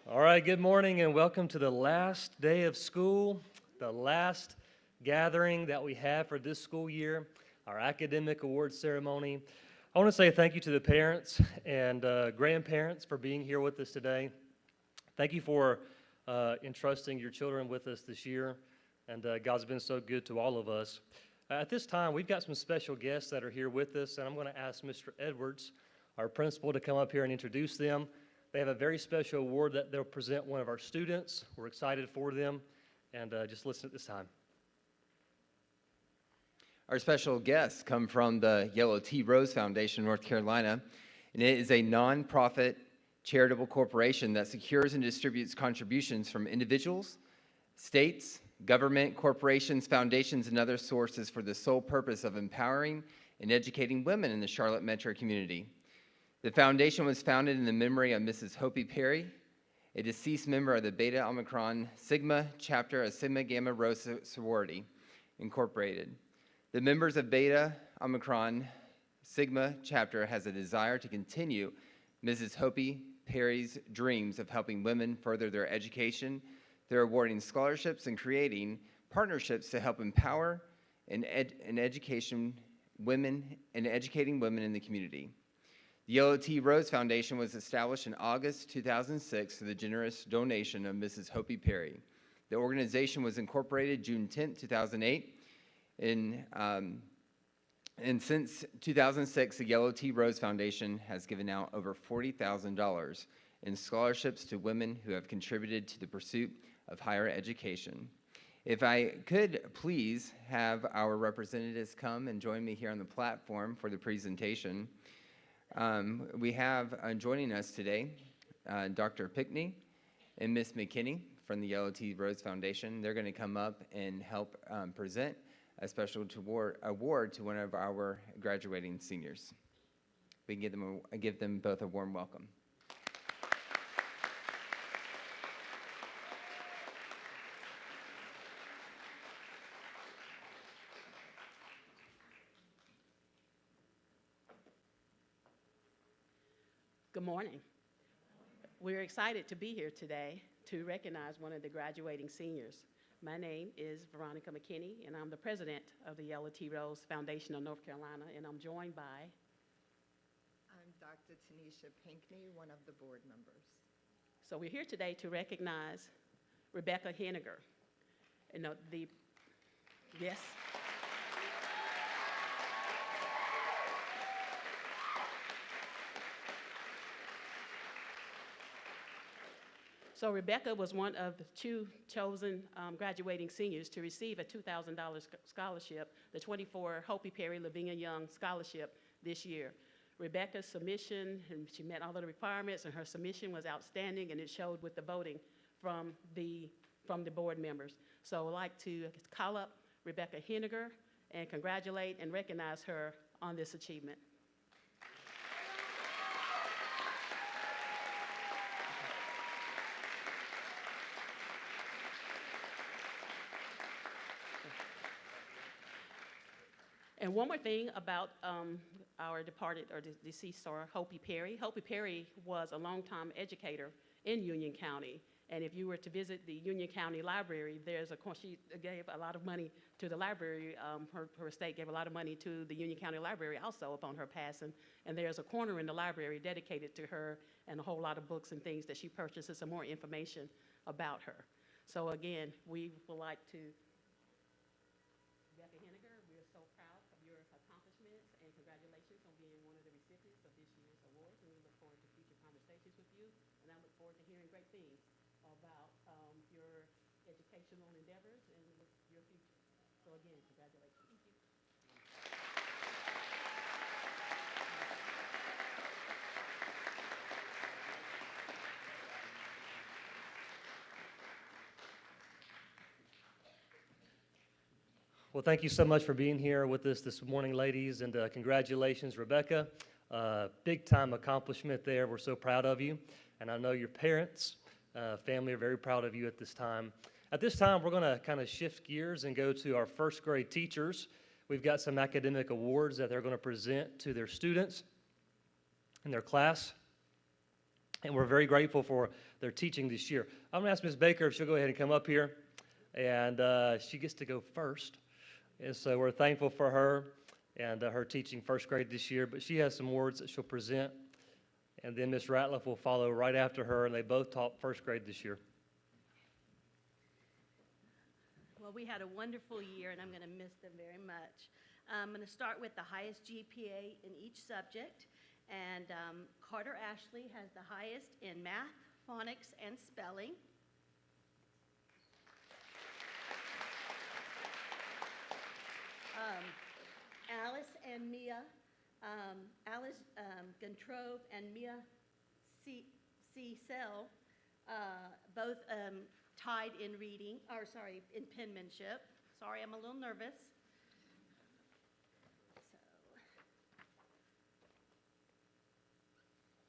All right, good morning and welcome to the last day of school, the last gathering that we have for this school year, our academic awards ceremony. I want to say thank you to the parents and grandparents for being here with us today. Thank you for entrusting your children with us this year, and God's been so good to all of us. At this time, we've got some special guests that are here with us, and I'm going to ask Mr. Edwards, our principal, to come up here and introduce them. They have a very special award that they'll present one of our students. We're excited for them, and just listen at this time. Our special guests come from the Yellow Tea Rose Foundation, North Carolina, and it is a nonprofit charitable corporation that secures and distributes contributions from individuals, states, government, corporations, foundations, and other sources for the sole purpose of empowering and educating women in the Charlotte metro community. The foundation was founded in the memory of Mrs. Hopi Perry, a deceased member of the Beta Omicron Sigma chapter of Sigma Gamma Rho sorority, Incorporated. The members of Beta Omicron Sigma chapter has a desire to continue Mrs. Hopi Perry's dreams of helping women further their education. They're awarding scholarships and creating partnerships to help empower and educating women in the community. The Yellow Tea Rose Foundation was established in August 2006 through the generous donation of Mrs. Hopi Perry. The organization was incorporated June 10, 2008, and since 2006, the Yellow Tea Rose Foundation has given out over $40,000 in scholarships to women who have contributed to the pursuit of higher education. If I could please have our representatives come and join me here on the platform for the presentation. We have joining us today Dr. Pickney and Ms. McKinney from the Yellow Tea Rose Foundation. They're going to come up and help present a special award to one of our graduating seniors. We can give them both a warm welcome. Good morning. We're excited to be here today to recognize one of the graduating seniors. My name is Veronica McKinney, and I'm the president of the Yellow Tea Rose Foundation of North Carolina, and I'm joined by... I'm Dr. Tanisha Pinkney, one of the board members. So we're here today to recognize Rebecca Henniger. Yes. So Rebecca was one of the two chosen graduating seniors to receive a $2,000 scholarship, the 24 Hopi Perry Lavinia Young Scholarship this year. Rebecca's submission, and she met all of the requirements, and her submission was outstanding, and it showed with the voting from the board members. So I'd like to call up Rebecca Henniger and congratulate and recognize her on this achievement. And one more thing about our departed or deceased star, Hopi Perry. Hopi Perry was a longtime educator in Union County. And if you were to visit the Union County Library, she gave a lot of money to the library. Her estate gave a lot of money to the Union County Library also upon her passing. And there's a corner in the library dedicated to her and a whole lot of books and things that she purchased and some more information about her. So again, we would like to Rebecca Henniger, we are so proud of your accomplishments and congratulations on being one of the recipients of this year's awards, and we look forward to future conversations with you, and I look forward to hearing great things about your educational endeavors and your future. So again, congratulations. Thank you. Well, thank you so much for being here with us this morning, ladies, and congratulations, Rebecca. Big time accomplishment there. We're so proud of you, and I know your parents, family are very proud of you at this time. At this time, we're going to kind of shift gears and go to our first grade teachers. We've got some academic awards that they're going to present to their students in their class. and we're very grateful for their teaching this year. I'm going to ask Ms. Baker if she'll go ahead and come up here, and she gets to go first. And so we're thankful for her and her teaching first grade this year, but she has some words that she'll present, and then Ms. Ratliff will follow right after her, and they both taught first grade this year. Well, we had a wonderful year, and I'm going to miss them very much. I'm going to start with the highest GPA in each subject, and Carter Ashley has the highest in math, phonics, and spelling. Alice and Mia, Alice Gontrove and Mia C. Sell, both tied in reading, or sorry, in penmanship. Sorry, I'm a little nervous.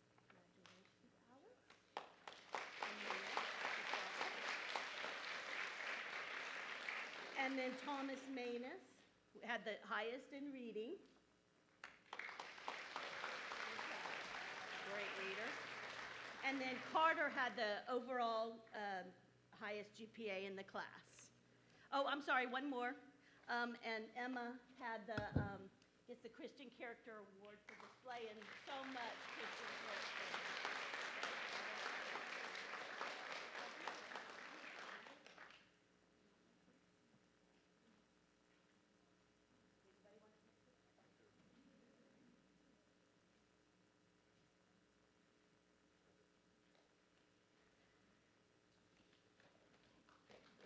So, congratulations, Alice. And then Thomas Manus had the highest in reading. Great reader. And then Carter had the overall highest GPA in the class. Oh, I'm sorry, one more. And Emma had gets the Christian Character Award for displaying so much Christian character.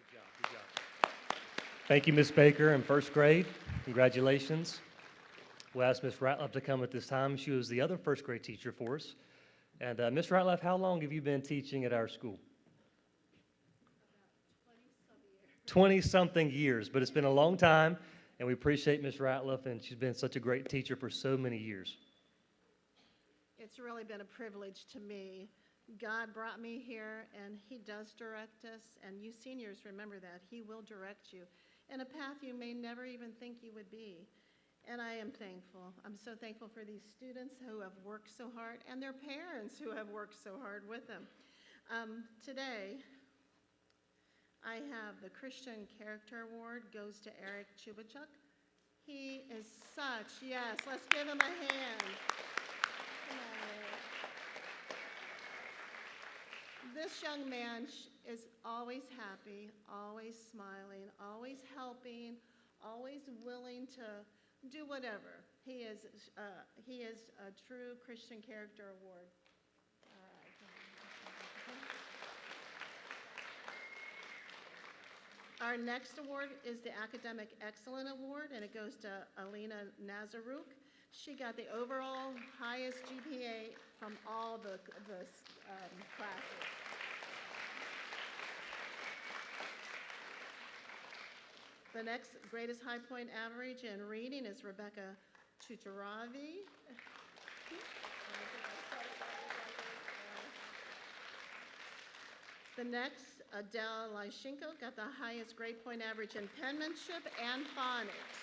Good job. Thank you, Ms. Baker, in first grade. Congratulations. We'll ask Ms. Ratliff to come at this time. She was the other first grade teacher for us. And Ms. Ratliff, how long have you been teaching at our school? 20-something years, but it's been a long time, and we appreciate Ms. Ratliff, and she's been such a great teacher for so many years. It's really been a privilege to me. God brought me here, and He does direct us, and you seniors remember that. He will direct you in a path you may never even think you would be. And I am thankful. I'm so thankful for these students who have worked so hard and their parents who have worked so hard with them. Today, I have the Christian Character Award goes to Eric Chubachuk. He is such, yes, let's give him a hand. Come on, Eric. This young man is always happy, always smiling, always helping, always willing to do whatever. He is a true Christian Character Award. All right. Our next award is the Academic Excellent Award, and it goes to Alina Nazaruk. She got the overall highest GPA from all the classes. The next greatest high point average in reading is Rebecca Chutaravi. The next, Adele Lyshenko, got the highest grade point average in penmanship and phonics.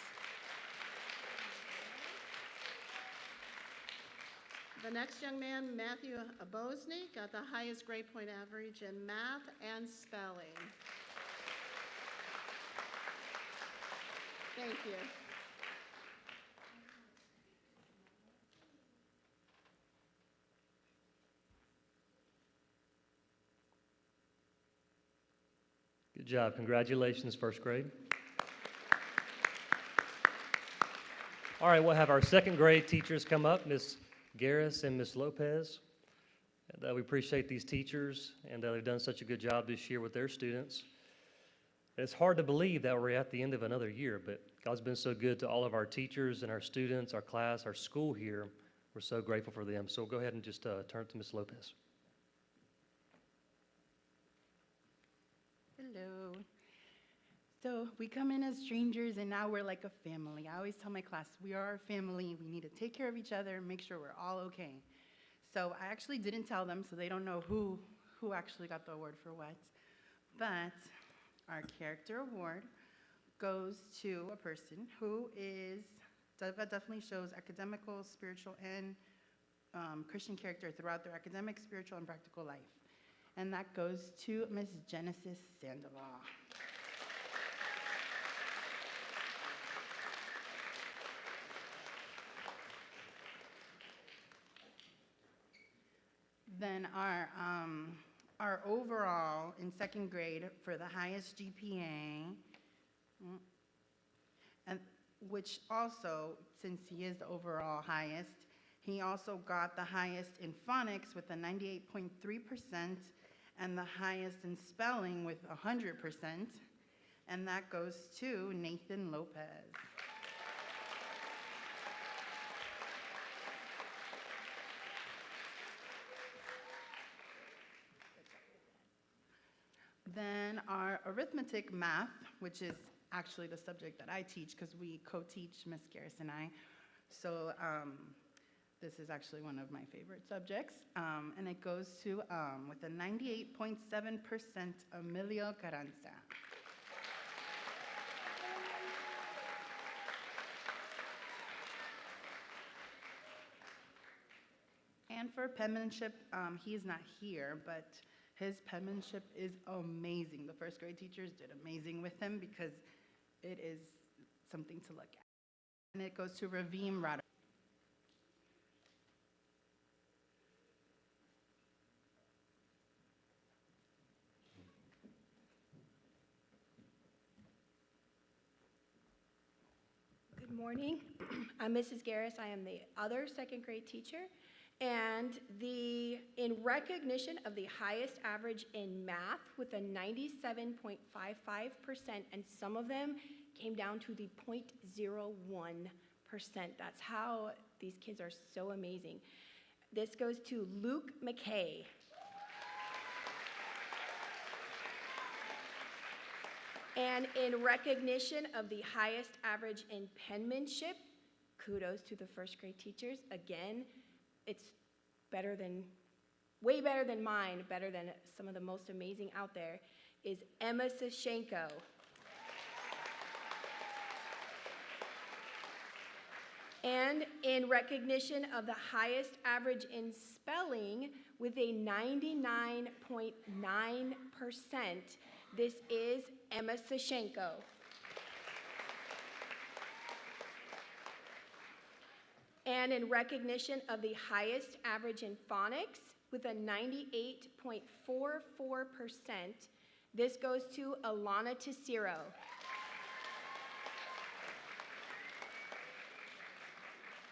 The next young man, Matthew Abosny, got the highest grade point average in math and spelling. Thank you. Good job. Congratulations, first grade. All right, we'll have our second grade teachers come up, Ms. Garris and Ms. Lopez. And, we appreciate these teachers, and they've done such a good job this year with their students. It's hard to believe that we're at the end of another year, but God's been so good to all of our teachers and our students, our class, our school here. We're so grateful for them. So go ahead and just turn to Ms. Lopez. Hello. So we come in as strangers, and now we're like a family. I always tell my class, we are a family. We need to take care of each other and make sure we're all okay. So I actually didn't tell them, so they don't know who actually got the award for what. But our character award goes to a person who definitely shows academical, spiritual, and Christian character throughout their academic, spiritual, and practical life. And that goes to Ms. Genesis Sandoval. Then our overall in second grade for the highest GPA, and which also, since he is the overall highest, he also got the highest in phonics with a 98.3% and the highest in spelling with 100%, and that goes to Nathan Lopez. Then our arithmetic math, which is actually the subject that I teach because we co-teach, Ms. Garris and I. So this is actually one of my favorite subjects. And it goes to, with a 98.7%, Emilio Carranza. And for penmanship, he is not here, but his penmanship is amazing. The first grade teachers did amazing with him because it is something to look at. And it goes to Ravim Rada. Good morning. I'm Mrs. Garris. I am the other second grade teacher. And in recognition of the highest average in math with a 97.55%, and some of them came down to the 0.01%. That's how these kids are so amazing. This goes to Luke McKay. And in recognition of the highest average in penmanship, kudos to the first grade teachers. Again, it's way better than mine, better than some of the most amazing out there, is Emma Sashenko. And in recognition of the highest average in spelling with a 99.9%, this is Emma Sashenko. And in recognition of the highest average in phonics with a 98.44%, this goes to Alana Tessiro.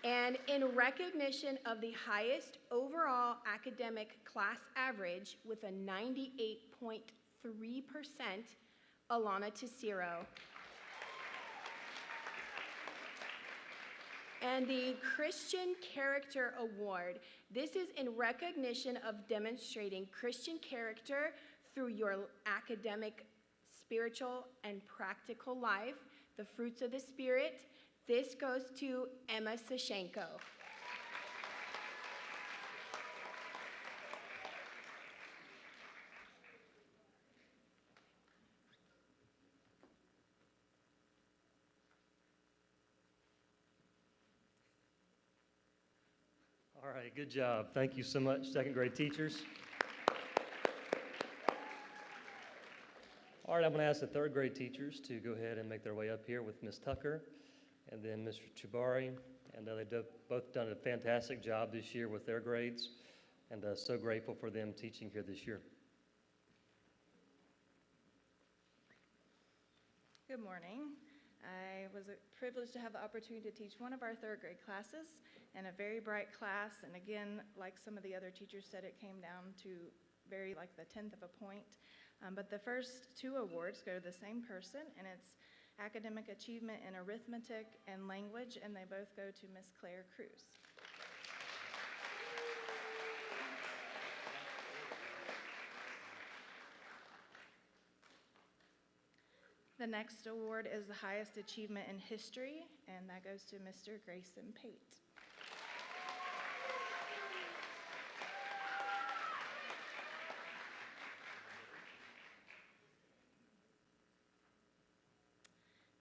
And in recognition of the highest overall academic class average with a 98.3%, Alana Tessiro. And the Christian Character Award. This is in recognition of demonstrating Christian character through your academic, spiritual, and practical life, the fruits of the Spirit. This goes to Emma Sashenko. All right, good job. Thank you so much, second grade teachers. All right, I'm going to ask the third grade teachers to go ahead and make their way up here with Ms. Tucker and then Mr. Chubari. And they've both done a fantastic job this year with their grades, and so grateful for them teaching here this year. Good morning. I was privileged to have the opportunity to teach one of our third grade classes, and a very bright class. And again, like some of the other teachers said, it came down to like the 10th of a point. But the first two awards go to the same person, and it's academic achievement in arithmetic and language, and they both go to Miss Claire Cruz. The next award is the highest achievement in history, and that goes to Mr. Grayson Pate.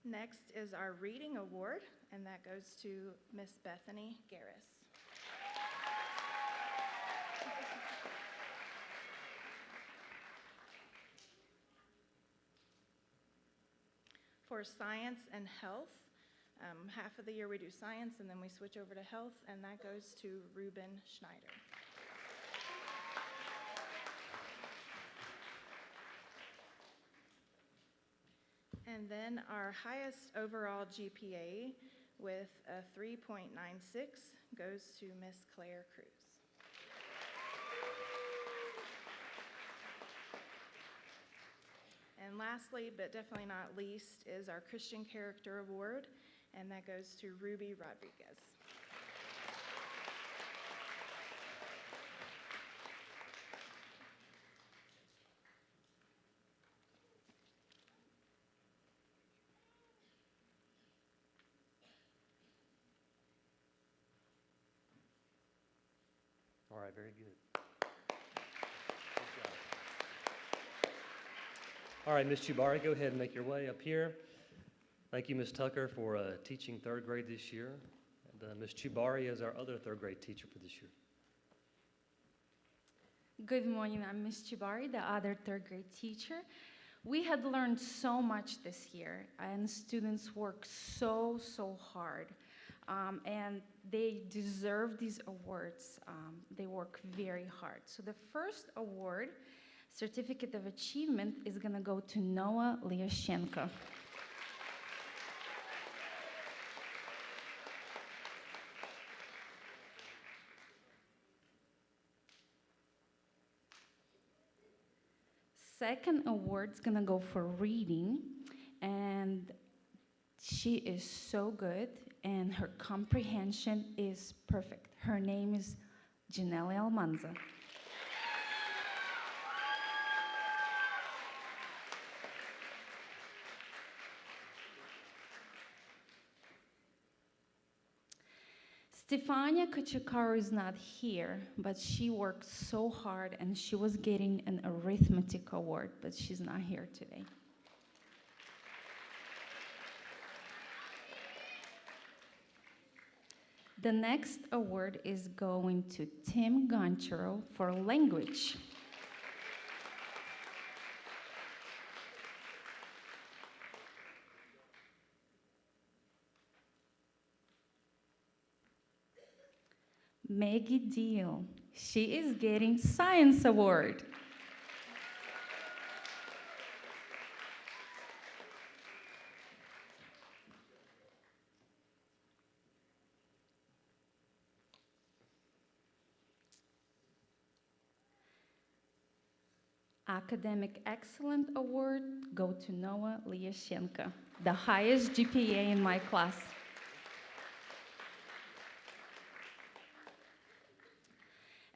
Next is our reading award, and that goes to Miss Bethany Garris. for science and health. Half of the year we do science, and then we switch over to health, and that goes to Ruben Schneider. And then our highest overall GPA with a 3.96 goes to Miss Claire Cruz. And lastly, but definitely not least, is our Christian Character Award, and that goes to Ruby Rodriguez. All right, very good. Good job. All right, Ms. Chubari, go ahead and make your way up here. Thank you, Ms. Tucker, for teaching third grade this year. And Ms. Chubari is our other third grade teacher for this year. Good morning, I'm Ms. Chibari, the other third grade teacher. We had learned so much this year, and students work so hard. And they deserve these awards. They work very hard. So the first award, Certificate of Achievement, is gonna go to Noah Lyashenko. Second award's gonna go for reading, and she is so good, and her comprehension is perfect. Her name is Janelle Almanza. Stefania Kachikaru is not here, but she worked so hard, and she was getting an arithmetic award, but she's not here today. The next award is going to Tim Goncharo for language. Maggie Deal, she is getting Science Award. Academic Excellent Award go to Noah Lyashenko, the highest GPA in my class.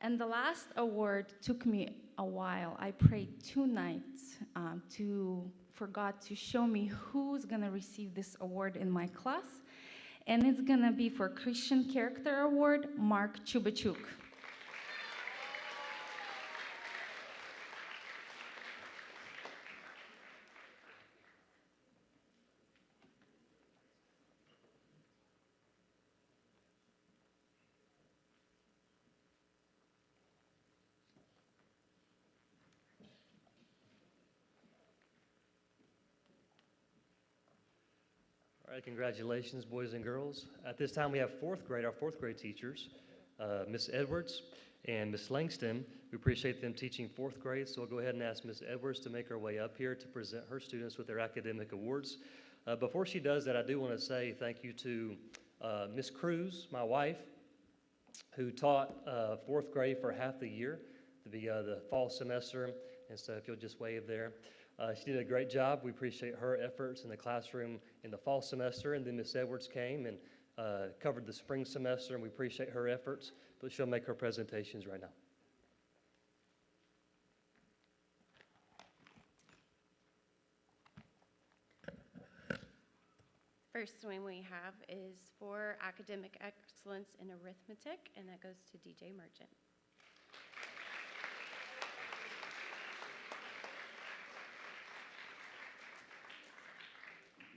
And the last award took me a while. I prayed 2 nights forgot to show me who's gonna receive this award in my class. And it's gonna be for Christian Character Award, Mark Chubachuk. All right, congratulations, boys and girls. At this time, we have our fourth grade teachers, Miss Edwards and Miss Langston. We appreciate them teaching fourth grade, so we'll go ahead and ask Miss Edwards to make her way up here to present her students with their academic awards. Before she does that, I do want to say thank you to Miss Cruz, my wife, who taught fourth grade for half the year, the fall semester, and so if you'll just wave there. She did a great job. We appreciate her efforts in the classroom in the fall semester, and then Miss Edwards came and covered the spring semester, and we appreciate her efforts, but she'll make her presentations right now. First one we have is for academic excellence in arithmetic, and that goes to DJ Merchant.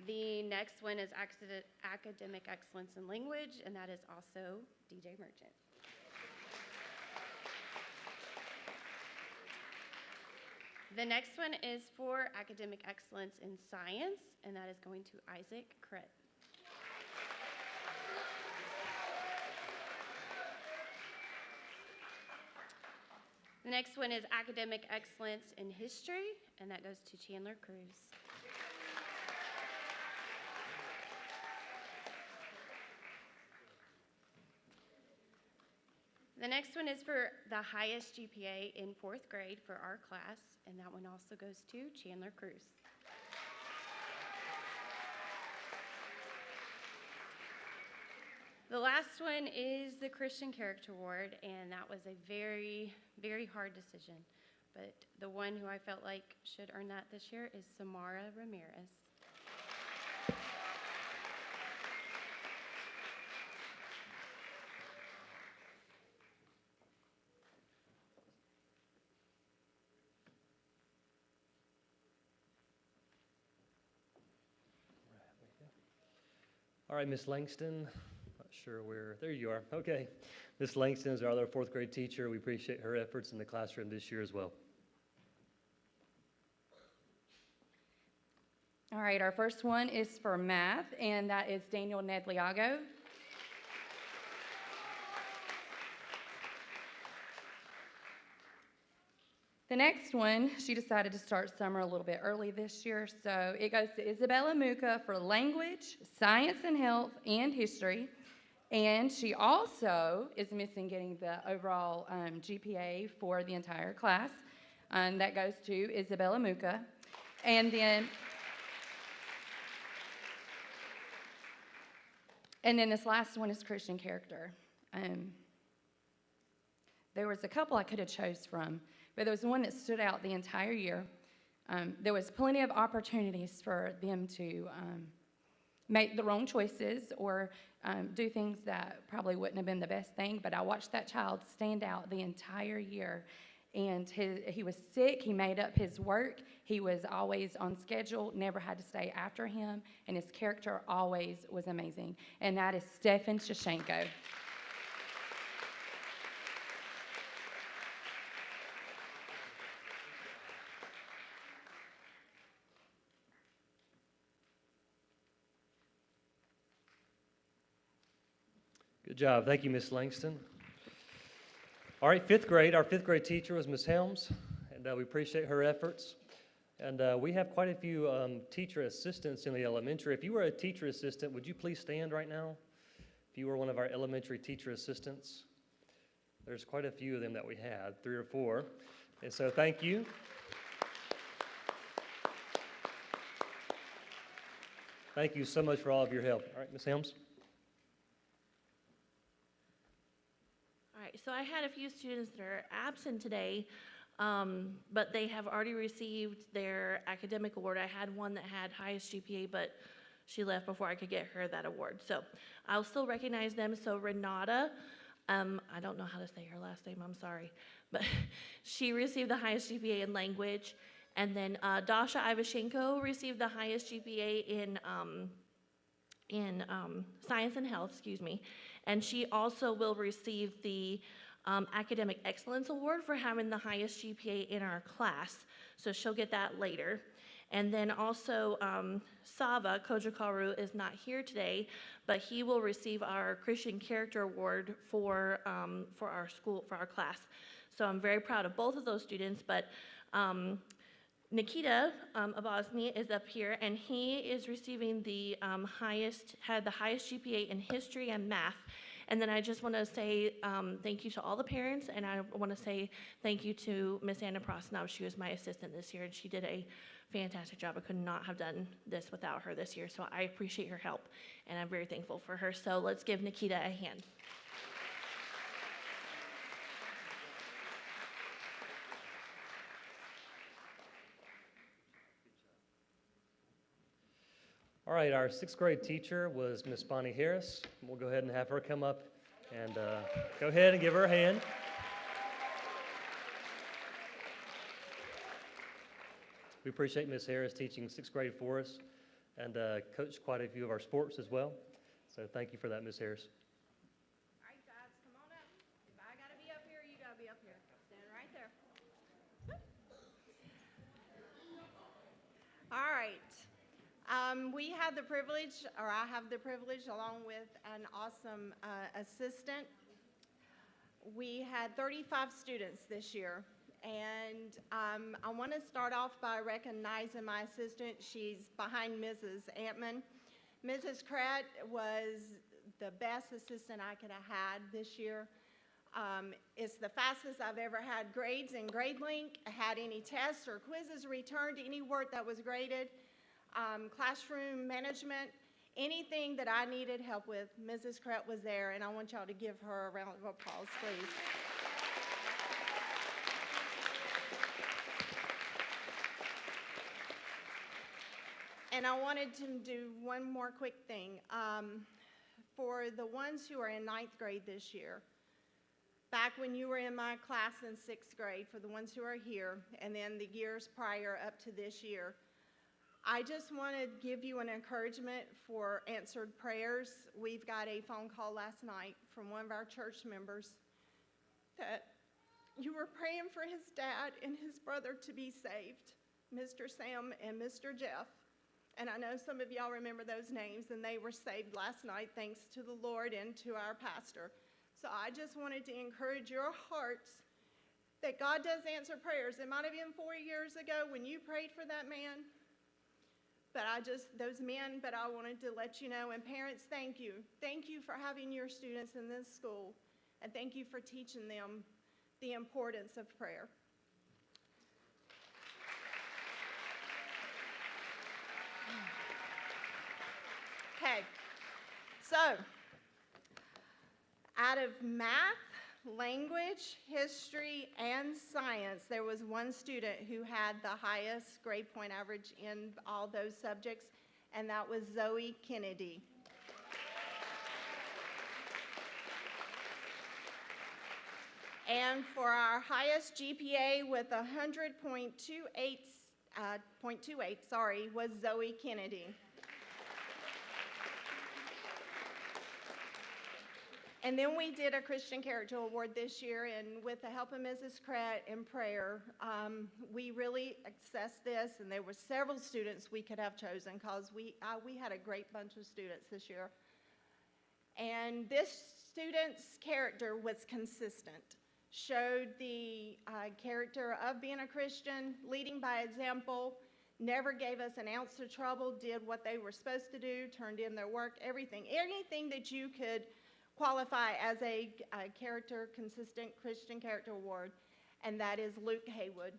The next one is academic excellence in language, and that is also DJ Merchant. The next one is for academic excellence in science, and that is going to Isaac Kret. The next one is academic excellence in history, and that goes to Chandler Cruz. The next one is for the highest GPA in 4th grade for our class, and that one also goes to Chandler Cruz. The last one is the Christian Character Award, and that was a very, very hard decision. But the one who I felt like should earn that this year is Samara Ramirez. All right, Miss Langston. Not sure where. There you are. Okay. Miss Langston is our other 4th grade teacher. We appreciate her efforts in the classroom this year as well. All right, our first one is for math, and that is Daniel Nedliago. The next one, she decided to start summer a little bit early this year, so it goes to Isabella Muka for language, science and health, and history. And she also is missing getting the overall GPA for the entire class. And that goes to Isabella Muka. And then this last one is Christian character. There was a couple I could have chose from, but there was one that stood out the entire year. There was plenty of opportunities for them to make the wrong choices or do things that probably wouldn't have been the best thing, but I watched that child stand out the entire year. And he was sick, he made up his work, he was always on schedule, never had to stay after him, and his character always was amazing. And that is Stefan Shashenko. Good job. Thank you, Miss Langston. All right, 5th grade. Our 5th grade teacher was Miss Helms, and we appreciate her efforts. And we have quite a few teacher assistants in the elementary. If you were a teacher assistant, would you please stand right now? If you were one of our elementary teacher assistants. There's quite a few of them that we had, 3 or 4. And so thank you. Thank you so much for all of your help. All right, Miss Helms. All right, so I had a few students that are absent today, but they have already received their academic award. I had one that had highest GPA, but she left before I could get her that award. So I'll still recognize them. So Renata, I don't know how to say her last name, I'm sorry, but she received the highest GPA in language. And then Dasha Ivashenko received the highest GPA in science and health, and she also will receive the Academic Excellence Award for having the highest GPA in our class, so she'll get that later. And then also Sava Kojakaru is not here today, but he will receive our Christian Character Award for our school, for our class. So I'm very proud of both of those students, but Nikita Abosny is up here, and he is receiving the had the highest GPA in history and math. And then I just want to say thank you to all the parents, and I want to say thank you to Miss Anna Prosnov. She was my assistant this year, and she did a fantastic job. I could not have done this without her this year, so I appreciate her help, and I'm very thankful for her. So let's give Nikita a hand. All right, our 6th grade teacher was Miss Bonnie Harris. We'll go ahead and have her come up and go ahead and give her a hand. We appreciate Miss Harris teaching 6th grade for us and coached quite a few of our sports as well. So thank you for that, Miss Harris. All right, guys, come on up. If I gotta be up here, you gotta be up here. Stand right there. All right. We had the privilege, or I have the privilege, along with an awesome assistant. We had 35 students this year, and I want to start off by recognizing my assistant. She's behind Mrs. Antman. Mrs. Kratt was the best assistant I could have had this year. It's the fastest I've ever had grades in GradeLink, had any tests or quizzes returned, any work that was graded, classroom management, anything that I needed help with, Mrs. Kratt was there, and I want y'all to give her a round of applause, please. And I wanted to do one more quick thing. For the ones who are in 9th grade this year, back when you were in my class in 6th grade, for the ones who are here, and then the years prior up to this year, I just want to give you an encouragement for answered prayers. We've got a phone call last night from one of our church members that you were praying for his dad and his brother to be saved, Mr. Sam and Mr. Jeff. And I know some of y'all remember those names, and they were saved last night thanks to the Lord and to our pastor. So I just wanted to encourage your hearts that God does answer prayers. It might have been 4 years ago when you prayed for that man, but those men, but I wanted to let you know. And parents, thank you. Thank you for having your students in this school, and thank you for teaching them the importance of prayer. Okay, so out of math, language, history, and science, there was one student who had the highest grade point average in all those subjects, and that was Zoe Kennedy. And for our highest GPA with 100.28, was Zoe Kennedy. And then we did a Christian Character Award this year, and with the help of Mrs. Kratt and prayer, we really assessed this, and there were several students we could have chosen because we had a great bunch of students this year. And this student's character was consistent, showed the character of being a Christian, leading by example, never gave us an ounce of trouble, did what they were supposed to do, turned in their work, anything that you could qualify as a consistent Christian Character Award, and that is Luke Haywood.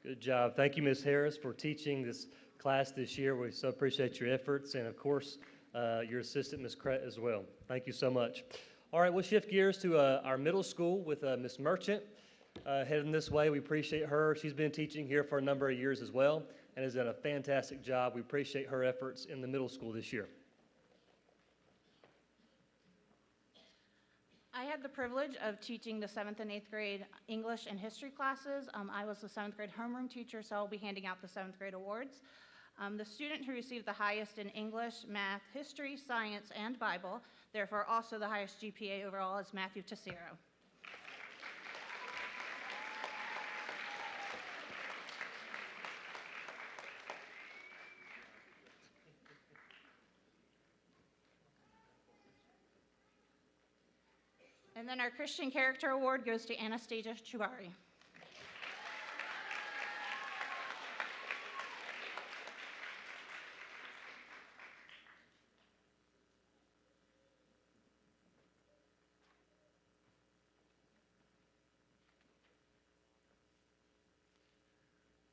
Good job. Thank you, Ms. Harris, for teaching this class this year. We so appreciate your efforts, and of course, your assistant, Ms. Kratt, as well. Thank you so much. All right, we'll shift gears to our middle school with Ms. Merchant. Heading this way, we appreciate her. She's been teaching here for a number of years as well and has done a fantastic job. We appreciate her efforts in the middle school this year. I had the privilege of teaching the 7th and 8th grade English and history classes. I was the 7th grade homeroom teacher, so I'll be handing out the 7th grade awards. The student who received the highest in English, math, history, science, and Bible, therefore also the highest GPA overall, is Matthew Tessero. And then our Christian Character Award goes to Anastasia Chubari.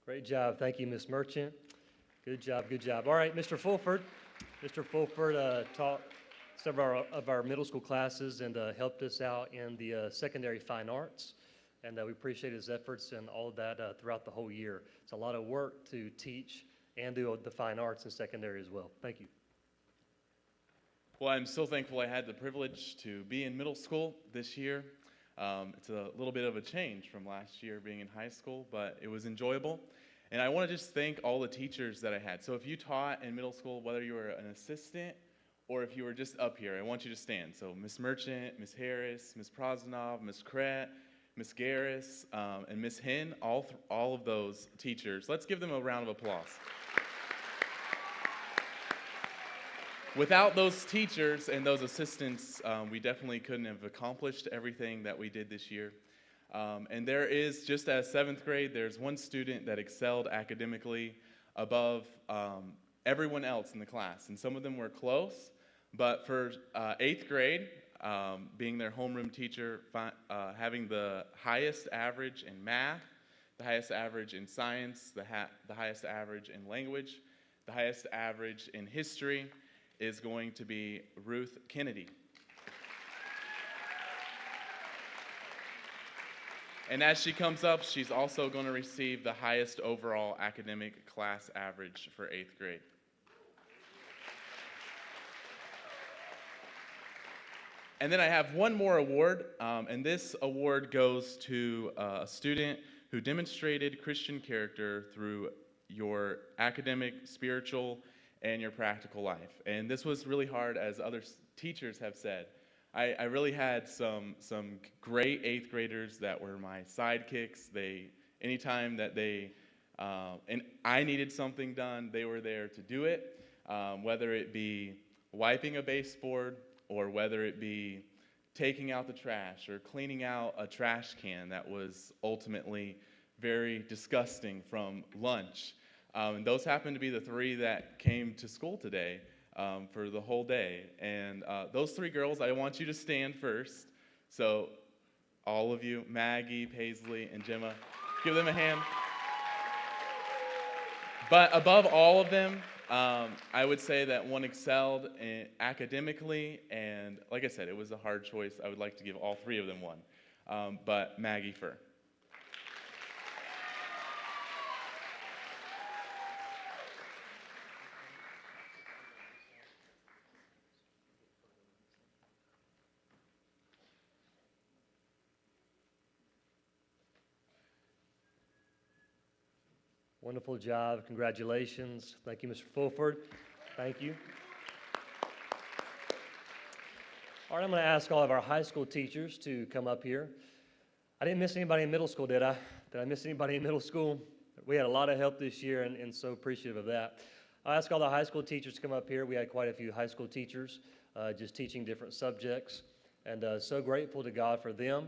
Great job. Thank you, Ms. Merchant. Good job, good job. All right, Mr. Fulford. Mr. Fulford taught several of our middle school classes and helped us out in the secondary fine arts. And we appreciate his efforts and all of that throughout the whole year. It's a lot of work to teach and do the fine arts in secondary as well. Thank you. Well, I'm so thankful I had the privilege to be in middle school this year. It's a little bit of a change from last year being in high school, but it was enjoyable. And I want to just thank all the teachers that I had. So if you taught in middle school, whether you were an assistant or if you were just up here, I want you to stand. So Miss Merchant, Miss Harris, Miss Prosnov, Miss Kret, Miss Garris, and Miss Hen, all of those teachers. Let's give them a round of applause. Without those teachers and those assistants, we definitely couldn't have accomplished everything that we did this year. And there is, just as 7th grade, there's one student that excelled academically above everyone else in the class. And some of them were close, but for 8th grade, being their homeroom teacher, having the highest average in math, the highest average in science, the highest average in language, the highest average in history, is going to be Ruth Kennedy. And as she comes up, she's also going to receive the highest overall academic class average for 8th grade. And then I have one more award, and this award goes to a student who demonstrated Christian character through your academic, spiritual, and your practical life. And this was really hard, as other teachers have said. I really had some great 8th graders that were my sidekicks. Anytime that and I needed something done, they were there to do it, whether it be wiping a baseboard or whether it be taking out the trash or cleaning out a trash can that was ultimately very disgusting from lunch. And those happened to be the 3 that came to school today for the whole day. And those 3 girls, I want you to stand first. So all of you, Maggie, Paisley, and Gemma, give them a hand. But above all of them, I would say that one excelled academically, and like I said, it was a hard choice. I would like to give all 3 of them one, but Maggie first. Wonderful job. Congratulations. Thank you, Mr. Fulford. Thank you. All right, I'm going to ask all of our high school teachers to come up here. I didn't miss anybody in middle school, did I? Did I miss anybody in middle school? We had a lot of help this year, and so appreciative of that. I'll ask all the high school teachers to come up here. We had quite a few high school teachers just teaching different subjects, and so grateful to God for them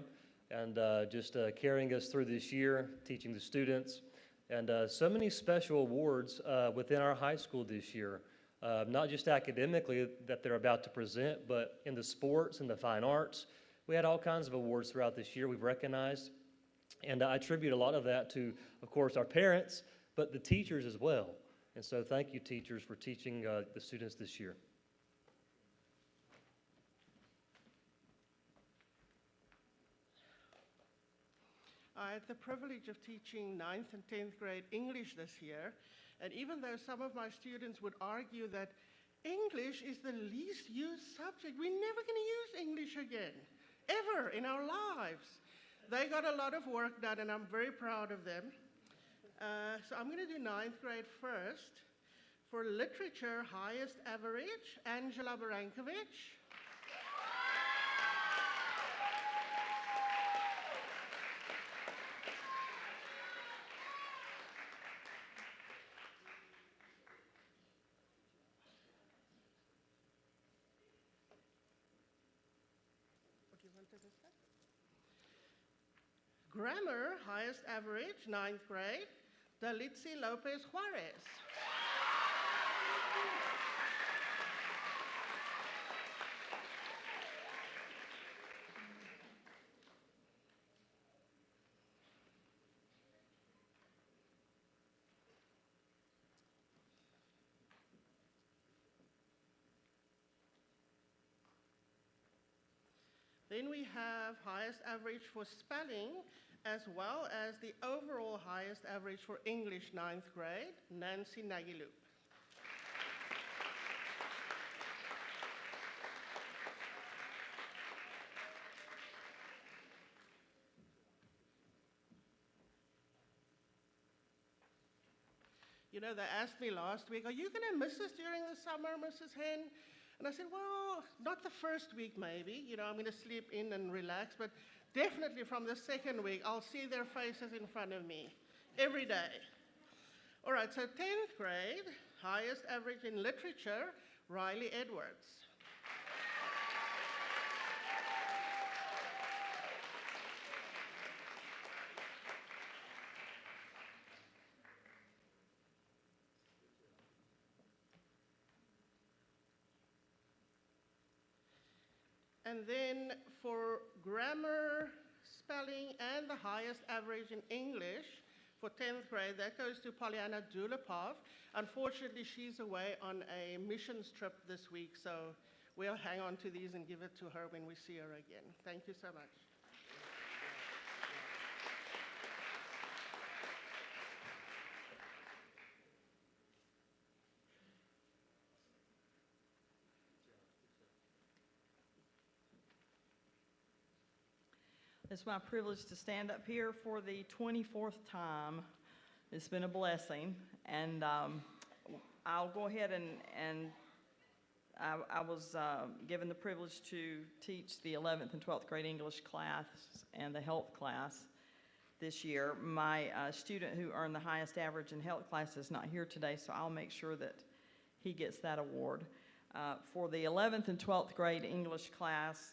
and just carrying us through this year, teaching the students. And so many special awards within our high school this year, not just academically that they're about to present, but in the sports and the fine arts. We had all kinds of awards throughout this year we've recognized. And I attribute a lot of that to, of course, our parents, but the teachers as well. And so thank you, teachers, for teaching the students this year. I had the privilege of teaching 9th and 10th grade English this year, and even though some of my students would argue that English is the least used subject, we're never going to use English again, ever in our lives. They got a lot of work done, and I'm very proud of them. So I'm going to do 9th grade first. For literature, highest average, Angela Barankovich. Grammar, highest average, 9th grade, Dalitzi Lopez Juarez. Then we have highest average for spelling, as well as the overall highest average for English 9th grade, Nancy Nagiloop. You know, they asked me last week, are you going to miss us during the summer, Mrs. Hen? And I said, well, not the first week maybe. You know, I'm going to sleep in and relax, but definitely from the second week, I'll see their faces in front of me every day. All right, so 10th grade, highest average in literature, Riley Edwards. And then for grammar, spelling, and the highest average in English for 10th grade, that goes to Polyana Dulipov. Unfortunately, she's away on a missions trip this week, so we'll hang on to these and give it to her when we see her again. Thank you so much. It's my privilege to stand up here for the 24th time. It's been a blessing, and I'll go ahead and I was given the privilege to teach the 11th and 12th grade English class and the health class this year. My student who earned the highest average in health class is not here today, so I'll make sure that he gets that award. For the 11th and 12th grade English class,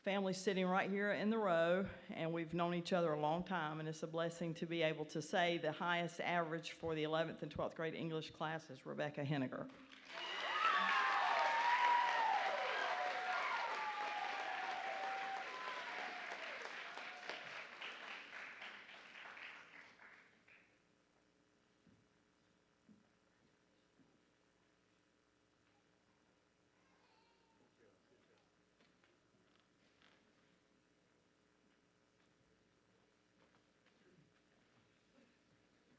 family sitting right here in the row, and we've known each other a long time, and it's a blessing to be able to say the highest average for the 11th and 12th grade English class is Rebecca Henniger.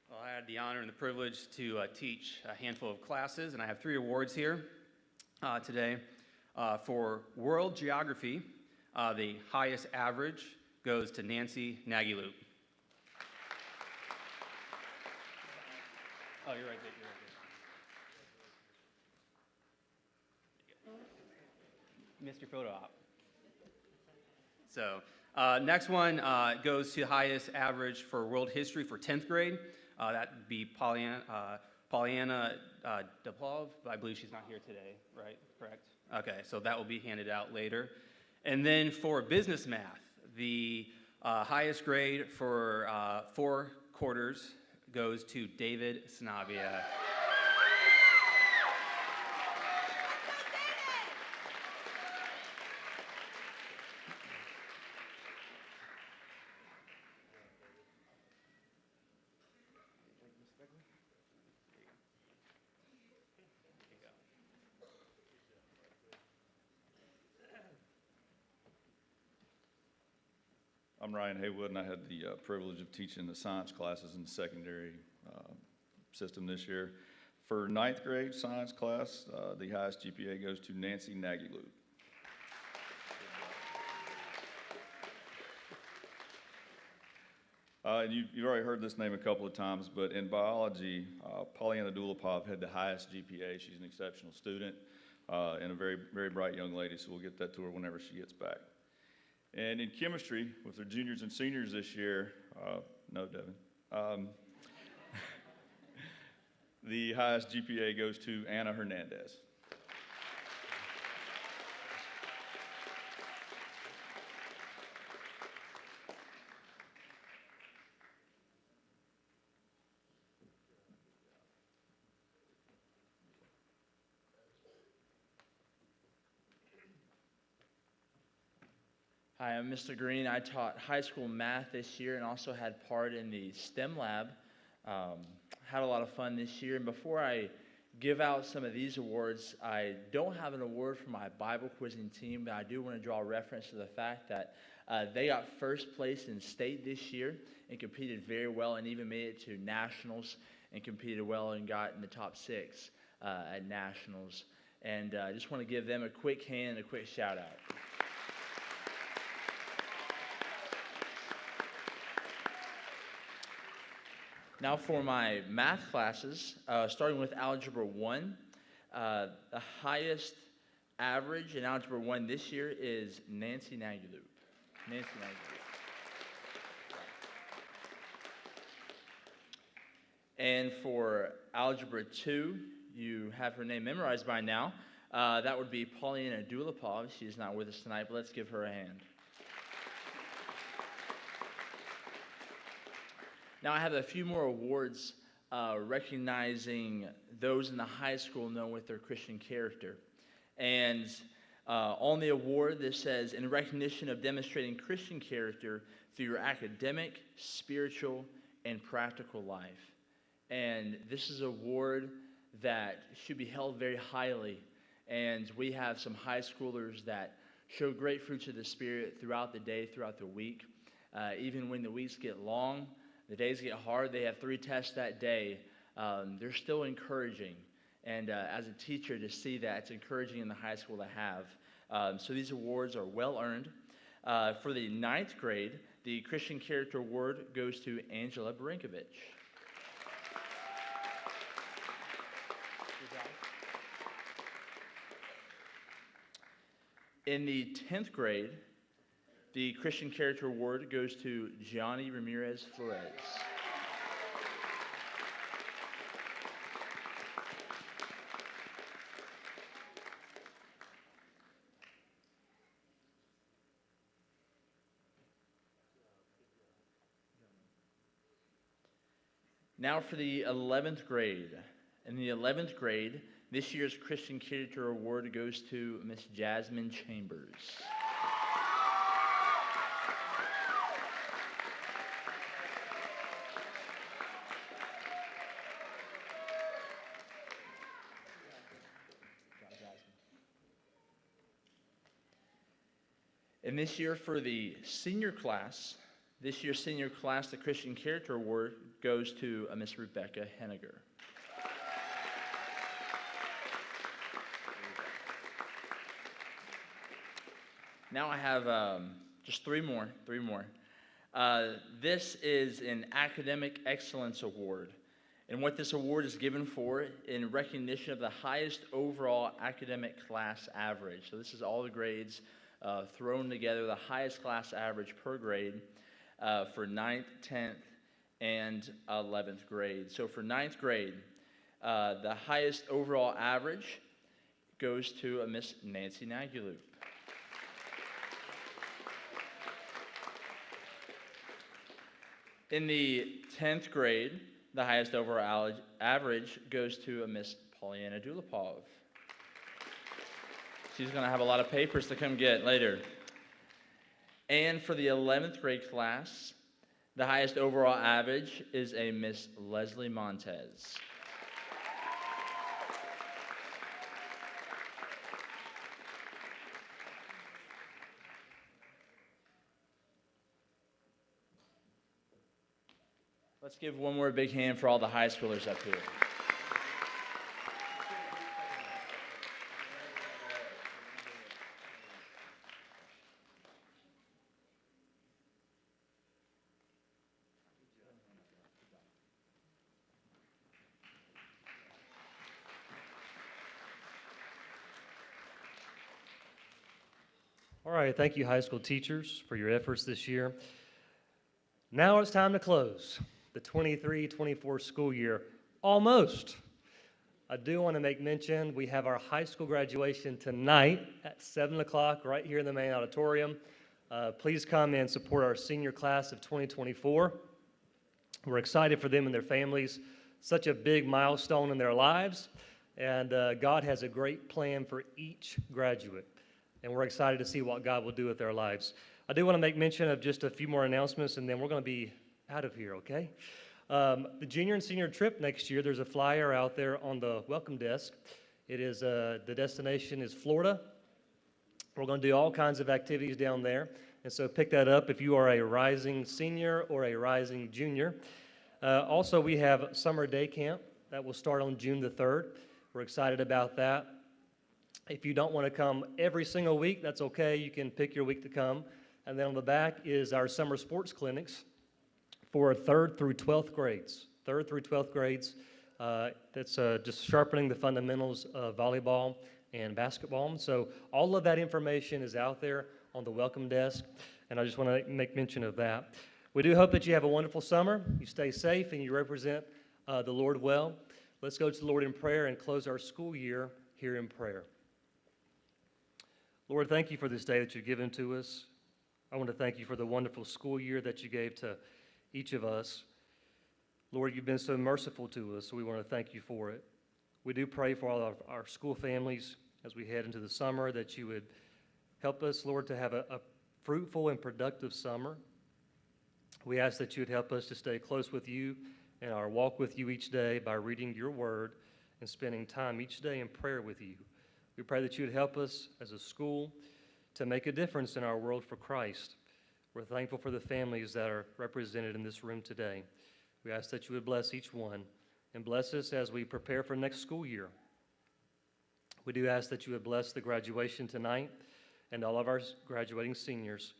Well, I had the honor and the privilege to teach a handful of classes, and I have 3 awards here today. For World Geography, the highest average goes to Nancy Nagyloop. Oh, you're right there. Missed your photo op. So, next one goes to the highest average for world history for 10th grade. That would be Polyana Duplov, but I believe she's not here today, right? Correct? Okay, so that will be handed out later. And then for business math, the highest grade for 4 quarters goes to David Sanabia. I'm Ryan Haywood, and I had the privilege of teaching the science classes in the secondary system this year. For 9th grade science class, the highest GPA goes to Nancy Nagyloop. And you've already heard this name a couple of times, but in biology, Polyana Dulipov had the highest GPA. She's an exceptional student and a very, very bright young lady, so we'll get that to her whenever she gets back. And in chemistry, with their juniors and seniors this year, no, Devin, the highest GPA goes to Anna Hernandez. Hi, I'm Mr. Green. I taught high school math this year and also had part in the STEM lab. Had a lot of fun this year. And before I give out some of these awards, I don't have an award for my Bible quizzing team, but I do want to draw reference to the fact that they got first place in state this year and competed very well and even made it to nationals and competed well and got in the top 6 at nationals. And I just want to give them a quick hand and a quick shout out. Now for my math classes, starting with Algebra 1, the highest average in Algebra 1 this year is Nancy Nagaloop. Nancy Nagaloop. And for Algebra 2, you have her name memorized by now. That would be Paulina Dulipov. She is not with us tonight, but let's give her a hand. Now I have a few more awards recognizing those in the high school known with their Christian character. And on the award, this says, in recognition of demonstrating Christian character through your academic, spiritual, and practical life. And this is an award that should be held very highly. And we have some high schoolers that show great fruits of the Spirit throughout the day, throughout the week. Even when the weeks get long, the days get hard, they have 3 tests that day, they're still encouraging. And as a teacher, to see that, it's encouraging in the high school to have. So these awards are well earned. For the 9th grade, the Christian Character Award goes to Angela Barinkovich. In the 10th grade, the Christian Character Award goes to Johnny Ramirez Flores. Now for the 11th grade. In the 11th grade, this year's Christian Character Award goes to Miss Jasmine Chambers. And this year for the senior class, the Christian Character Award goes to Miss Rebecca Henniger. Now I have just three more. This is an Academic Excellence Award. And what this award is given for in recognition of the highest overall academic class average. So this is all the grades thrown together, the highest class average per grade for 9th, 10th, and 11th grade. So for 9th grade, the highest overall average goes to a Miss Nancy Nagaloop. In the 10th grade, the highest overall average goes to a Miss Paulina Dulipov. She's going to have a lot of papers to come get later. And for the 11th grade class, the highest overall average is a Miss Leslie Montez. Let's give one more big hand for all the high schoolers up here. All right, thank you, high school teachers, for your efforts this year. Now it's time to close the 23-24 school year, almost. I do want to make mention, we have our high school graduation tonight at 7 o'clock right here in the main auditorium. Please come and support our senior class of 2024. We're excited for them and their families. Such a big milestone in their lives, and God has a great plan for each graduate, and we're excited to see what God will do with their lives. I do want to make mention of just a few more announcements, and then we're going to be out of here, okay? The junior and senior trip next year, there's a flyer out there on the welcome desk. It is, the destination is Florida. We're going to do all kinds of activities down there, and so pick that up if you are a rising senior or a rising junior. Also, we have summer day camp that will start on June the 3rd. We're excited about that. If you don't want to come every single week, that's okay. You can pick your week to come. And then on the back is our summer sports clinics for 3rd through 12th grades. 3rd through 12th grades. That's just sharpening the fundamentals of volleyball and basketball. So all of that information is out there on the welcome desk, and I just want to make mention of that. We do hope that you have a wonderful summer, you stay safe, and you represent the Lord well. Let's go to the Lord in prayer and close our school year here in prayer. Lord, thank you for this day that you've given to us. I want to thank you for the wonderful school year that you gave to each of us. Lord, you've been so merciful to us, so we want to thank you for it. We do pray for all of our school families as we head into the summer, that you would help us, Lord, to have a fruitful and productive summer. We ask that you would help us to stay close with you in our walk with you each day by reading your word and spending time each day in prayer with you. We pray that you would help us as a school to make a difference in our world for Christ. We're thankful for the families that are represented in this room today. We ask that you would bless each one and bless us as we prepare for next school year. We do ask that you would bless the graduation tonight and all of our graduating seniors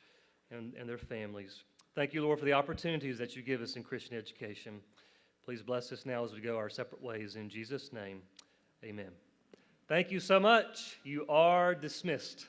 and their families. Thank you, Lord, for the opportunities that you give us in Christian education. Please bless us now as we go our separate ways. In Jesus' name, amen. Thank you so much. You are dismissed.